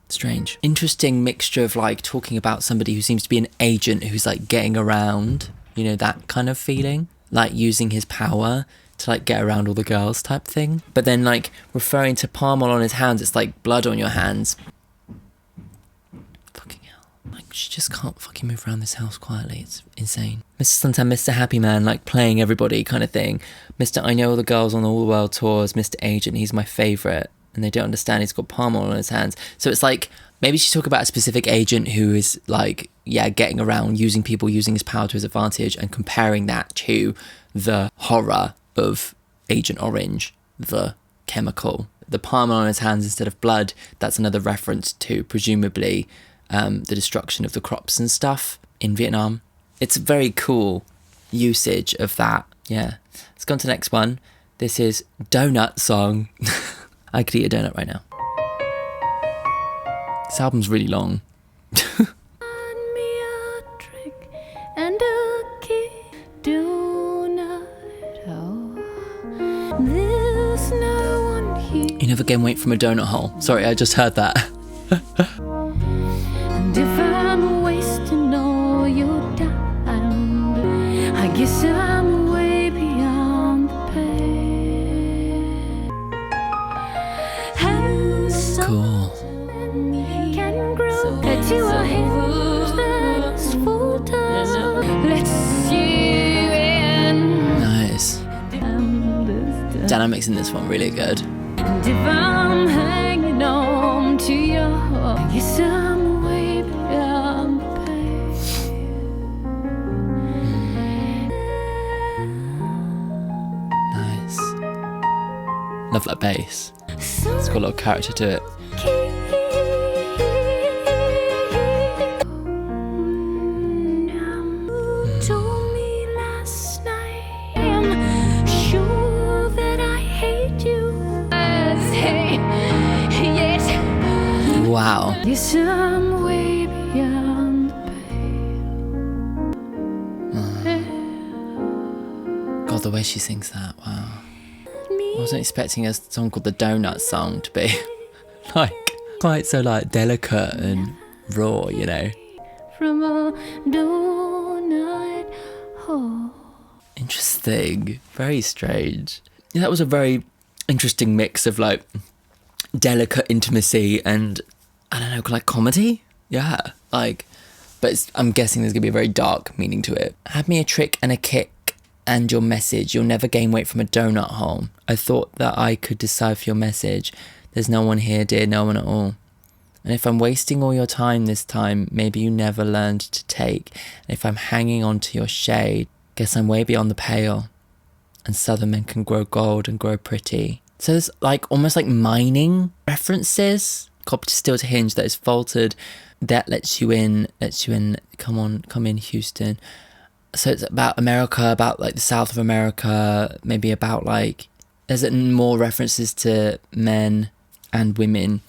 Strange. interesting mixture of like talking about somebody who seems to be an agent who's like getting around, you know, that kind of feeling, like using his power to like get around all the girls type thing. But then like referring to palm oil on his hands, it's like blood on your hands. Fucking hell. Like she just can't fucking move around this house quietly. It's insane. Mr. Suntan, Mr. Happy Man, like playing everybody kind of thing. Mr. I know all the girls on all the world tours, Mr. Agent, he's my favourite. And they don't understand he's got palm oil on his hands. So it's like, maybe she's talking about a specific agent who is like, yeah, getting around, using people, using his power to his advantage, and comparing that to the horror of Agent Orange, the chemical. The palm oil on his hands instead of blood, that's another reference to, presumably, the destruction of the crops and stuff in Vietnam. It's a very cool usage of that. Yeah. Let's go on to the next one. This is Donut Song. I could eat a donut right now. This album's really long. You never gain weight from a donut hole. Sorry, I just heard that. And if I'm wasting all your time, I guess I'm way beyond the pale. Cool. Can grow to a hinge that's full time. Let's see in. Nice. Dynamics in this one really good. And if I'm hanging on to your heart, yes, I'm way beyond the pale. Nice. Love that bass. It's got a lot of character to it. Told me last night, I'm sure that I hate you. Yes. Wow. Yes, I'm way beyond the pale. God, the way she sings that, wow. I wasn't expecting a song called the Donut Song to be like quite so like delicate and raw, you know. From a donut hole. Interesting. Very strange. Yeah, that was a very interesting mix of like delicate intimacy and I don't know, like comedy. Yeah, like, but I'm guessing there's gonna be a very dark meaning to it. Had me a trick and a kick and your message. You'll never gain weight from a donut hole. I thought that I could decipher your message. There's no one here, dear, no one at all. And if I'm wasting all your time this time, maybe you never learned to take. And if I'm hanging on to your shade, guess I'm way beyond the pale. And southern men can grow gold and grow pretty. So there's like almost like mining references. Copied still to hinge that is faltered. That lets you in, come on, come in, Houston. So it's about America, about like the South of America, maybe about like, there's more references to men and women,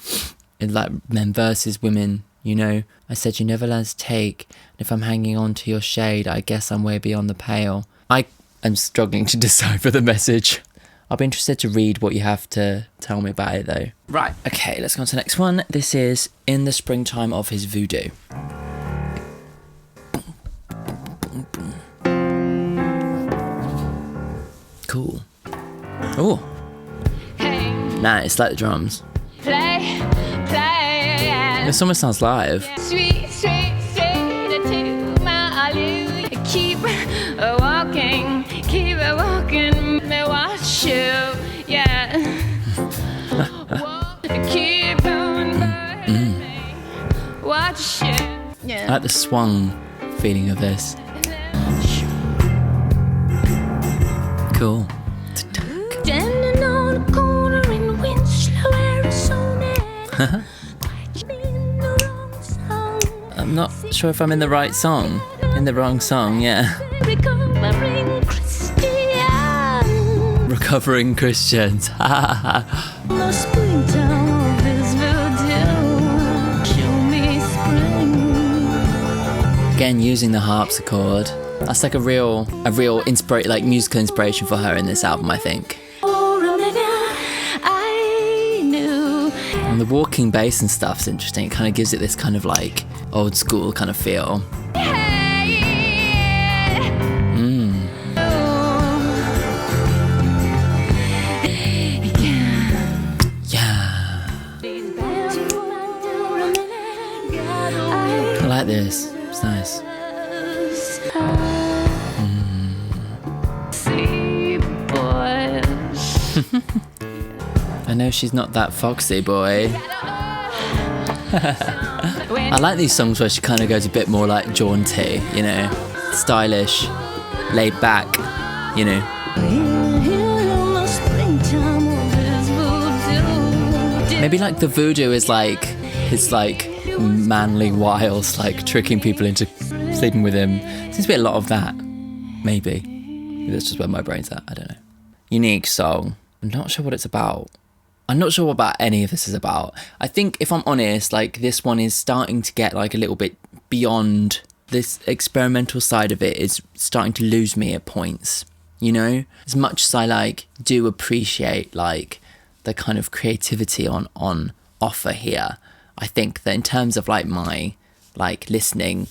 like men versus women, you know. I said you never learn to take, and if I'm hanging on to your shade, I guess I'm way beyond the pale. I am struggling to decipher the message. I'll be interested to read what you have to tell me about it though. Right, okay, let's go on to the next one. This is In the Springtime of His Voodoo. Cool. Oh. Hey, Nice, like the drums. play. This almost sounds live. Sweet, sweet, sweet to my hallelujah. Keep walking, me watch you, yeah. Keep on burning, watch you, yeah. I like the swung feeling of this. Cool. Standing on a corner in Winslow, Arizona. I'm not sure if I'm in the right song. In the wrong song, yeah. Recovering Christian. Recovering Christians. The springtime of his voodoo. Show me spring. Again, using the harpsichord. That's like a real musical inspiration for her in this album, I think. I knew. And the walking bass and stuff's interesting. It kind of gives it this kind of like old school kind of feel. I like this. It's nice. I know she's not that foxy, boy. I like these songs where she kind of goes a bit more like jaunty, you know, stylish, laid back, you know. Maybe like the voodoo is like his like manly wiles, like tricking people into sleeping with him. Seems to be a lot of that. Maybe that's just where my brain's at. I don't know. Unique song. I'm not sure what it's about. I'm not sure what any of this is about. I think if I'm honest, like this one is starting to get like a little bit beyond this experimental side of it, is starting to lose me at points, you know? As much as I like do appreciate like the kind of creativity on offer here, I think that in terms of like my like listening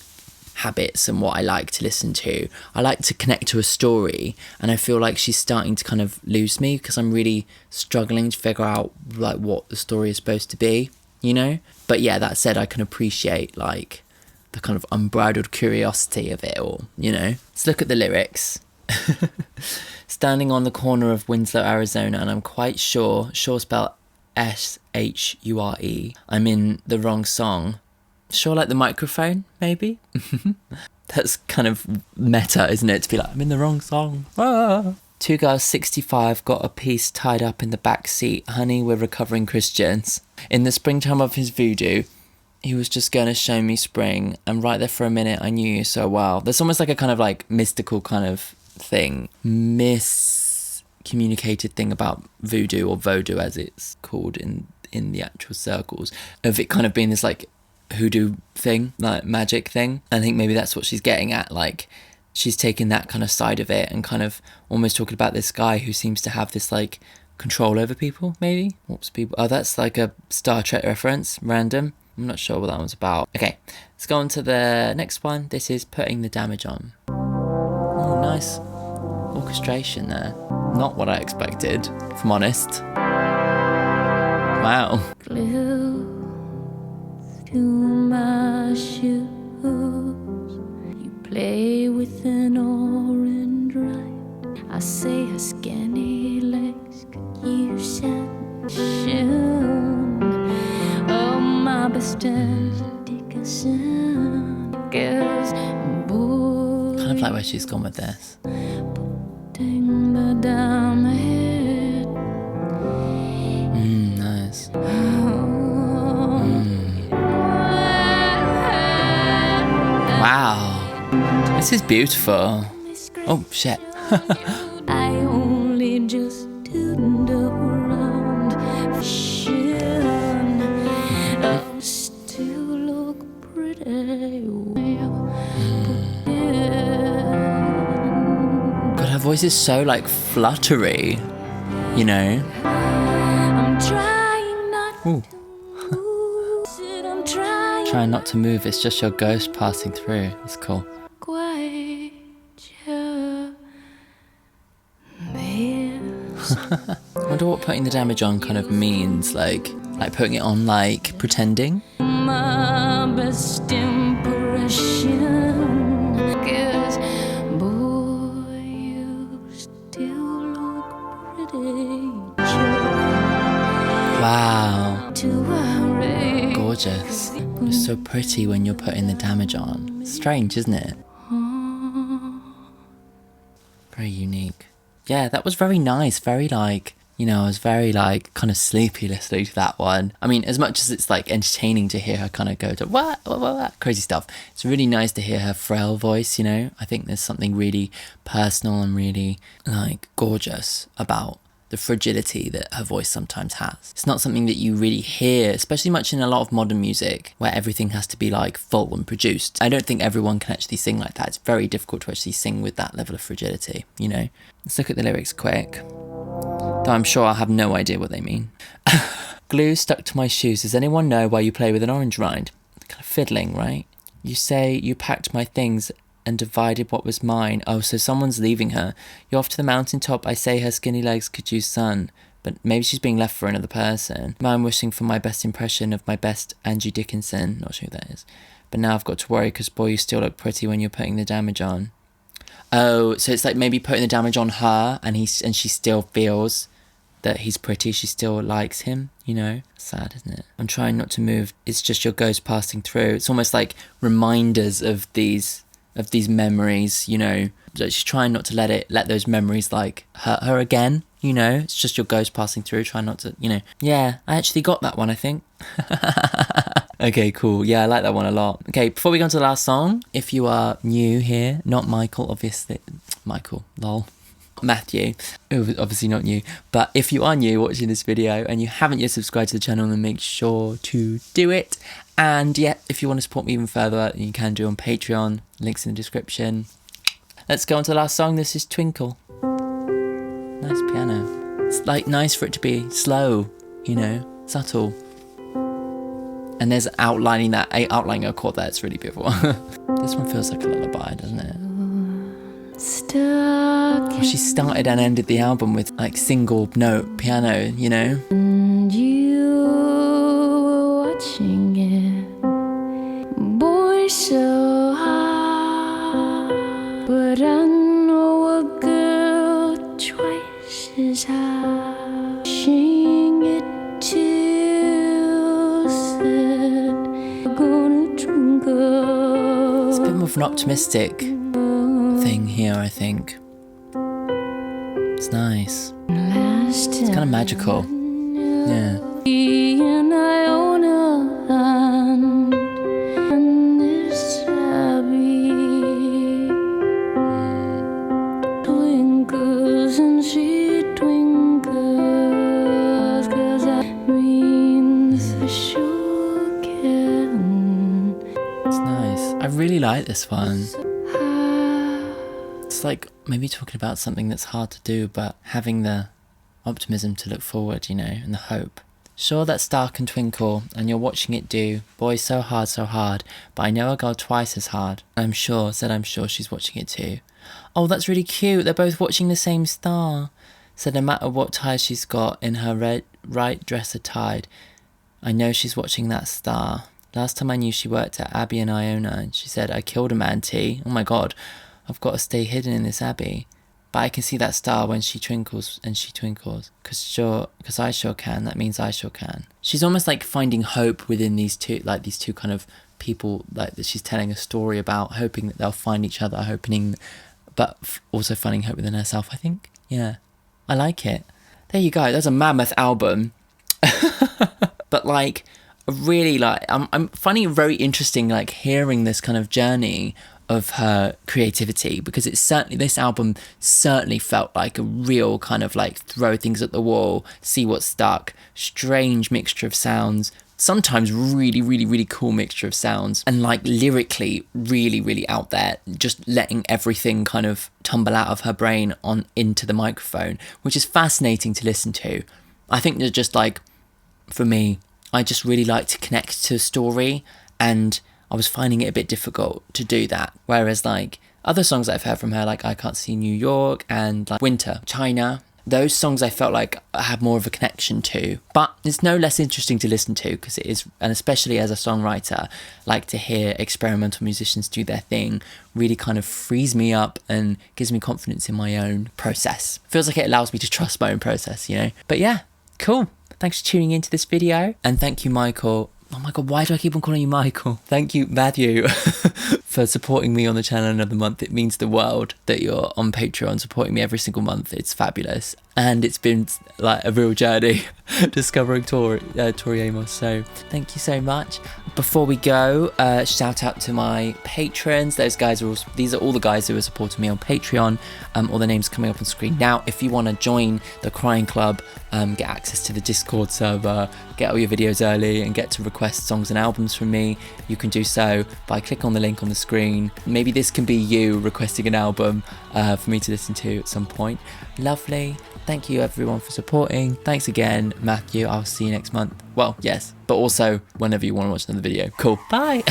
habits and what I like to listen to, I like to connect to a story, and I feel like she's starting to kind of lose me because I'm really struggling to figure out like what the story is supposed to be, you know? But yeah, that said, I can appreciate like the kind of unbridled curiosity of it all, you know? Let's look at the lyrics. Standing on the corner of Winslow, Arizona, and I'm quite sure spelled S-H-U-R-E, I'm in the wrong song. Sure, like the microphone, maybe? That's kind of meta, isn't it? To be like, I'm in the wrong song. Ah. Two guys 65 got a piece tied up in the back seat. Honey, we're recovering Christians. In the springtime of his voodoo, he was just going to show me spring. And right there for a minute, I knew you so well. There's almost like a kind of like mystical kind of thing. Miscommunicated thing about voodoo, or vodou as it's called in the actual circles. Of it kind of being this like hoodoo thing, like magic thing. I think maybe that's what she's getting at, like she's taking that kind of side of it and kind of almost talking about this guy who seems to have this like control over people, maybe. What's people? Oh, that's like a Star Trek reference, random. I'm not sure what that one's about. Okay, let's go on to the next one. This is Putting the Damage On. Oh, nice orchestration there. Not what I expected, if I'm honest. Wow. To my shoes, you play with an orange ride. I say her skinny legs could use sunshine. Oh, my best friend Dickinson, girls, boy. Kind of like where she's gone with this. Putting the diamond. Nice. Wow, this is beautiful. Oh shit. I only just turned around. Still look pretty. God, her voice is so like fluttery, you know. I'm trying not Ooh. I'm trying Trying not to move, it's just your ghost passing through. It's cool. quite sure. I wonder what putting the damage on kind of means, like putting it on, like pretending. My best impression, 'cause boy, you still look pretty. Wow, To worry. gorgeous. You're so pretty when you're putting the damage on. Strange, isn't it? Very unique. Yeah, that was very nice. Very like, you know, I was very like kind of sleepy listening to that one. I mean, as much as it's like entertaining to hear her kind of go to what, crazy stuff, it's really nice to hear her frail voice, you know. I think there's something really personal and really like gorgeous about the fragility that her voice sometimes has. It's not something that you really hear, especially much in a lot of modern music where everything has to be like full and produced. I don't think everyone can actually sing like that. It's very difficult to actually sing with that level of fragility, you know? Let's look at the lyrics quick. Though I'm sure I'll have no idea what they mean. glue stuck to my shoes. Does anyone know why you play with an orange rind? Kind of fiddling, right? You say you packed my things and divided what was mine. Oh, so someone's leaving her. You're off to the mountaintop. I say her skinny legs could use sun. But maybe she's being left for another person. I'm wishing for my best impression of my best Angie Dickinson. Not sure who that is. But now I've got to worry because, boy, you still look pretty when you're putting the damage on. Oh, so it's like maybe putting the damage on her and she still feels that he's pretty. She still likes him, you know? Sad, isn't it? I'm trying not to move. It's just your ghost passing through. It's almost like reminders of these memories, you know? She's trying not to let those memories like hurt her again, you know? It's just your ghost passing through, trying not to, you know. Yeah, I actually got that one, I think. Okay, cool. Yeah, I like that one a lot. Okay, before we go on to the last song, if you are new here, not Michael, obviously. Michael, lol. Matthew, obviously not new. But if you are new watching this video and you haven't yet subscribed to the channel, then make sure to do it. And yeah, if you want to support me even further, you can do on Patreon. Links in the description. Let's go on to the last song. This is Twinkle. Nice piano. It's like nice for it to be slow, you know, subtle. And there's outlining a chord there. It's really beautiful. This one feels like a lullaby, doesn't it? She started and ended the album with like single note piano, you know? And you were watching it, boy, so hard. But I know a girl twice as high, wishing it till said, gonna twinkle. It's a bit more of an optimistic thing here, I think. It's nice. It's kind of magical. Yeah. And I own a land, and this abbey twinkles and she twinkles, 'cause that means I sure can. It's nice. I really like this one. It's like maybe talking about something that's hard to do, but having the optimism to look forward, you know, and the hope. Sure, that star can twinkle, and you're watching it do. Boy, so hard, but I know a girl twice as hard. I'm sure she's watching it too. Oh, that's really cute. They're both watching the same star. Said no matter what tie she's got in her right dresser tied, I know she's watching that star. Last time I knew she worked at Abbey in Iona, and she said, I killed a man, T. Oh my God. I've got to stay hidden in this abbey. But I can see that star when she twinkles and she twinkles. Cause I sure can. That means I sure can. She's almost like finding hope within these two kind of people like that she's telling a story about, hoping that they'll find each other, but also finding hope within herself, I think. Yeah, I like it. There you go. That's a mammoth album. But like, really like, I'm finding it very interesting, like hearing this kind of journey of her creativity, because this album certainly felt like a real kind of like throw things at the wall, see what stuck, strange mixture of sounds, sometimes really, really, really cool mixture of sounds, and like lyrically really, really out there, just letting everything kind of tumble out of her brain on into the microphone, which is fascinating to listen to. I think that just like, for me, I just really like to connect to a story, and I was finding it a bit difficult to do that. Whereas like other songs I've heard from her, like I Can't See New York and like Winter, China, those songs I felt like I had more of a connection to. But it's no less interesting to listen to, because it is, and especially as a songwriter, like to hear experimental musicians do their thing really kind of frees me up and gives me confidence in my own process. Feels like it allows me to trust my own process, you know? But yeah, cool. Thanks for tuning into this video, and thank you, Michael. Oh my God, why do I keep on calling you Michael? Thank you, Matthew, for supporting me on the channel another month. It means the world that you're on Patreon supporting me every single month. It's fabulous. And it's been like a real journey discovering Tori Amos. So thank you so much. Before we go, shout out to my patrons. These are all the guys who are supporting me on Patreon. All the names coming up on screen now. If you want to join the Crying Club, get access to the Discord server, get all your videos early, and get to request songs and albums from me, you can do so by clicking on the link on the screen. Maybe this can be you requesting an album for me to listen to at some point. Lovely. Thank you everyone for supporting. Thanks again, Matthew. I'll see you next month. Well, yes, but also whenever you want to watch another video. Cool. Bye.